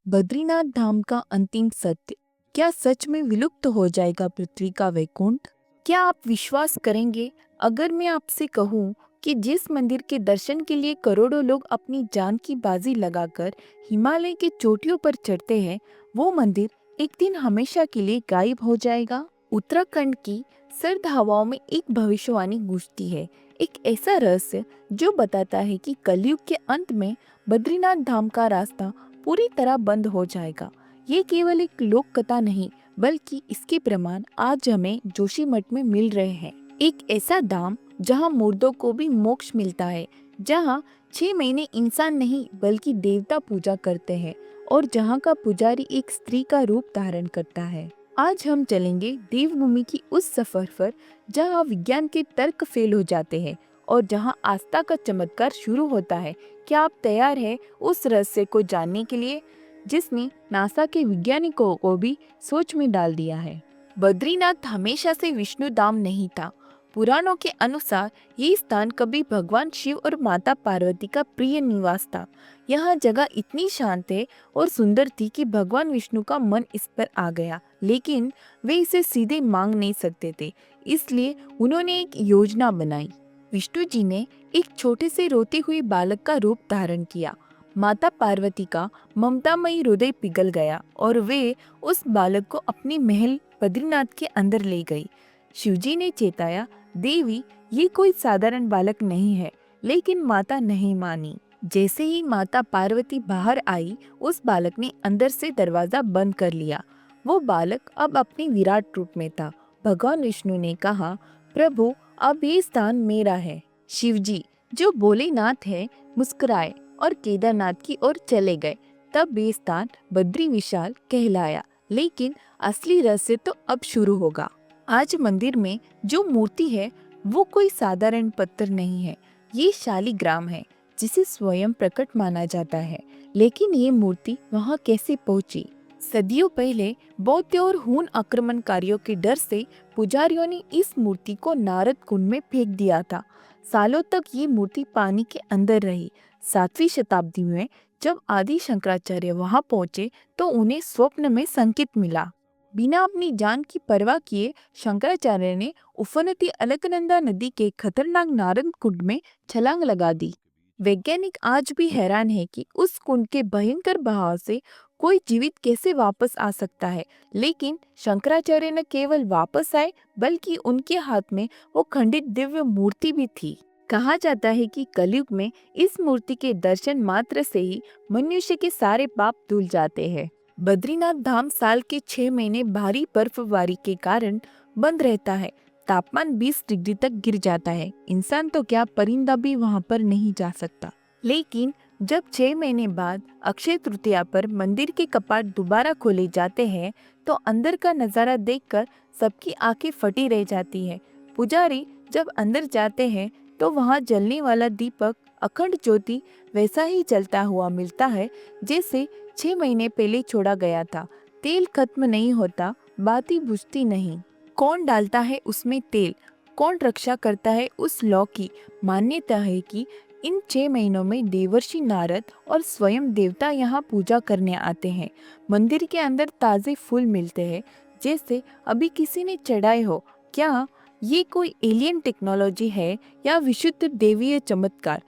बद्रीनाथ धाम का अंतिम सत्य, क्या सच में विलुप्त हो जाएगा पृथ्वी का वैकुंठ? क्या आप विश्वास करेंगे अगर मैं आपसे कहूँ कि जिस मंदिर के दर्शन के लिए करोड़ों लोग अपनी जान की बाजी लगाकर हिमालय की चोटियों पर चढ़ते हैं, वो मंदिर एक दिन हमेशा के लिए गायब हो जाएगा? उत्तराखंड की सर्द हवाओं में एक भविष्यवाणी गूंजती है, एक ऐसा रहस्य जो बताता है कि कलयुग के अंत में बद्रीनाथ धाम का रास्ता पूरी तरह बंद हो जाएगा। ये केवल एक लोक कथा नहीं, बल्कि इसके प्रमाण आज हमें जोशीमठ में मिल रहे हैं। एक ऐसा धाम जहाँ मुर्दों को भी मोक्ष मिलता है, जहाँ 6 महीने इंसान नहीं बल्कि देवता पूजा करते हैं और जहाँ का पुजारी एक स्त्री का रूप धारण करता है। आज हम चलेंगे देवभूमि की उस सफर पर जहाँ विज्ञान के तर्क फेल हो जाते हैं और जहाँ आस्था का चमत्कार शुरू होता है। क्या आप तैयार हैं उस रहस्य को जानने के लिए जिसने नासा के वैज्ञानिकों को भी सोच में डाल दिया है? बद्रीनाथ हमेशा से विष्णु धाम नहीं था। पुराणों के अनुसार ये स्थान कभी भगवान शिव और माता पार्वती का प्रिय निवास था। यह जगह इतनी शांत है और सुंदर थी कि भगवान विष्णु का मन इस पर आ गया, लेकिन वे इसे सीधे मांग नहीं सकते थे। इसलिए उन्होंने एक योजना बनाई। विष्णु जी ने एक छोटे से रोते हुए बालक का रूप धारण किया। माता पार्वती का ममतामयी हृदय पिघल गया और वे उस बालक को अपने महल बद्रीनाथ के अंदर ले गई। शिवजी ने चेताया, देवी, ये कोई साधारण बालक नहीं है। लेकिन माता नहीं मानी। जैसे ही माता पार्वती बाहर आई, उस बालक ने अंदर से दरवाजा बंद कर लिया। वो बालक अब अपने विराट रूप में था। भगवान विष्णु ने कहा, प्रभु, अब ये स्थान मेरा है। शिवजी, जो भोलेनाथ है, मुस्कुराए और केदारनाथ की ओर चले गए। तब ये स्थान बद्री विशाल कहलाया। लेकिन असली रहस्य तो अब शुरू होगा। आज मंदिर में जो मूर्ति है वो कोई साधारण पत्थर नहीं है। ये शालिग्राम है, जिसे स्वयं प्रकट माना जाता है। लेकिन ये मूर्ति वहाँ कैसे पहुंची? सदियों पहले बौद्ध और हून आक्रमणकारियों के डर से पुजारियों ने इस मूर्ति को नारद कुंड में फेंक दिया था। सालों तक ये मूर्ति पानी के अंदर रही। 7वीं शताब्दी में जब आदि शंकराचार्य वहां पहुंचे तो उन्हें स्वप्न में संकेत मिला। बिना अपनी जान की परवाह किए शंकराचार्य ने उफनती अलकनंदा नदी के खतरनाक नारद कुंड में छलांग लगा दी। वैज्ञानिक आज भी हैरान है कि उस कुंड के भयंकर बहाव से कोई जीवित कैसे वापस आ सकता है। लेकिन शंकराचार्य न केवल वापस आए, बल्कि उनके हाथ में वो खंडित दिव्य मूर्ति भी थी। कहा जाता है कि कलयुग में इस मूर्ति के दर्शन मात्र से ही मनुष्य के सारे पाप धुल जाते हैं। बद्रीनाथ धाम साल के 6 महीने भारी बर्फबारी के कारण बंद रहता है। तापमान 20 डिग्री तक गिर जाता है। इंसान तो क्या, परिंदा भी वहां पर नहीं जा सकता। लेकिन जब 6 महीने बाद अक्षय तृतीया पर मंदिर के कपाट दोबारा खोले जाते हैं, तो अंदर का नजारा देखकर सबकी आंखें फटी रह जाती है। पुजारी जब अंदर जाते हैं तो वहां जलने वाला दीपक, अखंड ज्योति, वैसा ही जलता हुआ मिलता है जैसे 6 महीने पहले छोड़ा गया था। तेल खत्म नहीं होता, बाती बुझती नहीं। कौन डालता है उसमें तेल, कौन रक्षा करता है उस लौ की? मान्यता है कि इन 6 महीनों में देवर्षि नारद और स्वयं देवता यहाँ पूजा करने आते हैं। मंदिर के अंदर ताजे फूल मिलते हैं, जैसे अभी किसी ने चढ़ाए हो। क्या ये कोई एलियन टेक्नोलॉजी है या विशुद्ध देवीय चमत्कार?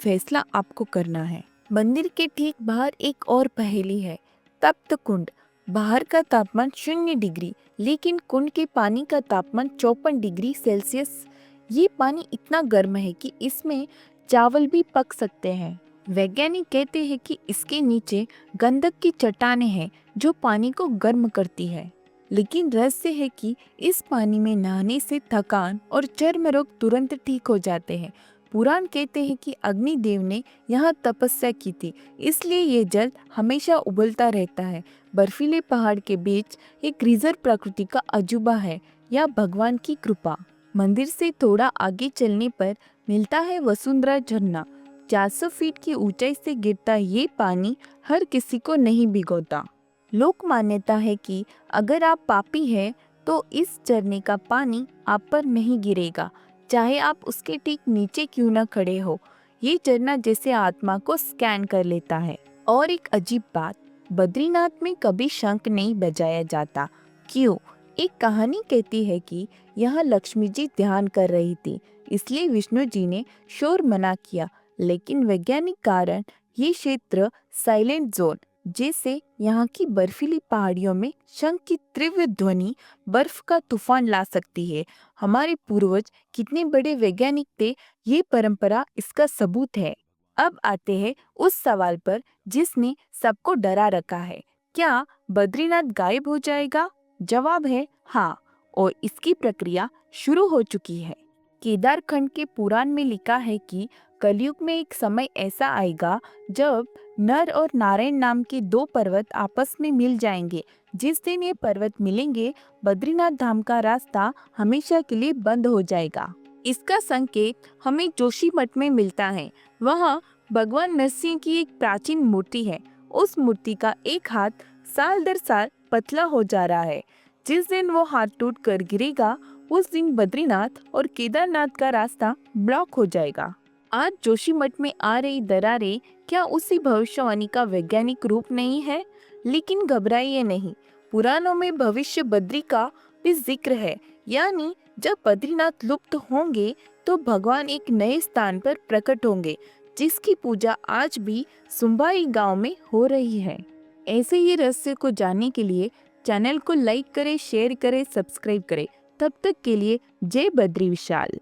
फैसला आपको करना है। मंदिर के ठीक बाहर एक और पहेली है, तप्त कुंड। बाहर का तापमान 0 डिग्री, लेकिन कुंड के पानी का तापमान 54 डिग्री सेल्सियस। ये पानी इतना गर्म है कि इसमें चावल भी पक सकते हैं। वैज्ञानिक कहते हैं कि इसके नीचे गंधक की चट्टानें हैं जो पानी को गर्म करती है। लेकिन रहस्य है कि इस पानी में नहाने से थकान और चर्म रोग तुरंत ठीक हो जाते हैं। पुराण कहते हैं कि अग्निदेव ने यहाँ तपस्या की थी, इसलिए ये जल हमेशा उबलता रहता है। बर्फीले पहाड़ के बीच एक रिजर्व प्रकृति का अजूबा है, या भगवान की कृपा। मंदिर से थोड़ा आगे चलने पर मिलता है वसुंधरा झरना। 400 फीट की ऊंचाई से गिरता ये पानी हर किसी को नहीं भिगोता। लोक मान्यता है कि अगर आप पापी हैं तो इस झरने का पानी आप पर नहीं गिरेगा, चाहे आप उसके ठीक नीचे क्यों न खड़े हो। ये झरना जैसे आत्मा को स्कैन कर लेता है। और एक अजीब बात, बद्रीनाथ में कभी शंख नहीं बजाया जाता। क्यों? एक कहानी कहती है कि यहाँ लक्ष्मी जी ध्यान कर रही थी, इसलिए विष्णु जी ने शोर मना किया। लेकिन वैज्ञानिक कारण ये क्षेत्र साइलेंट जोन, जैसे यहाँ की बर्फीली पहाड़ियों में शंख की तीव्र ध्वनि बर्फ का तूफान ला सकती है। हमारे पूर्वज कितने बड़े वैज्ञानिक थे, ये परंपरा इसका सबूत है। अब आते हैं उस सवाल पर जिसने सबको डरा रखा है, क्या बद्रीनाथ गायब हो जाएगा? जवाब है हाँ, और इसकी प्रक्रिया शुरू हो चुकी है। केदारखंड के पुराण में लिखा है कि कलयुग में एक समय ऐसा आएगा जब नर और नारायण नाम के दो पर्वत आपस में मिल जाएंगे। जिस दिन ये पर्वत मिलेंगे, बद्रीनाथ धाम का रास्ता हमेशा के लिए बंद हो जाएगा। इसका संकेत हमें जोशीमठ में मिलता है। वहाँ भगवान नरसिंह की एक प्राचीन मूर्ति है। उस मूर्ति का एक हाथ साल दर साल पतला हो जा रहा है। जिस दिन वो हाथ टूट कर गिरेगा, उस दिन बद्रीनाथ और केदारनाथ का रास्ता ब्लॉक हो जाएगा। आज जोशीमठ में आ रही दरारें क्या उसी भविष्यवाणी का वैज्ञानिक रूप नहीं है? लेकिन घबराइए नहीं, पुराणों में भविष्य बद्री का भी जिक्र है। यानी जब बद्रीनाथ लुप्त होंगे तो भगवान एक नए स्थान पर प्रकट होंगे, जिसकी पूजा आज भी सुंबाई गांव में हो रही है। ऐसे ही रहस्य को जानने के लिए चैनल को लाइक करें, शेयर करें, सब्सक्राइब करें। तब तक के लिए जय बद्री विशाल।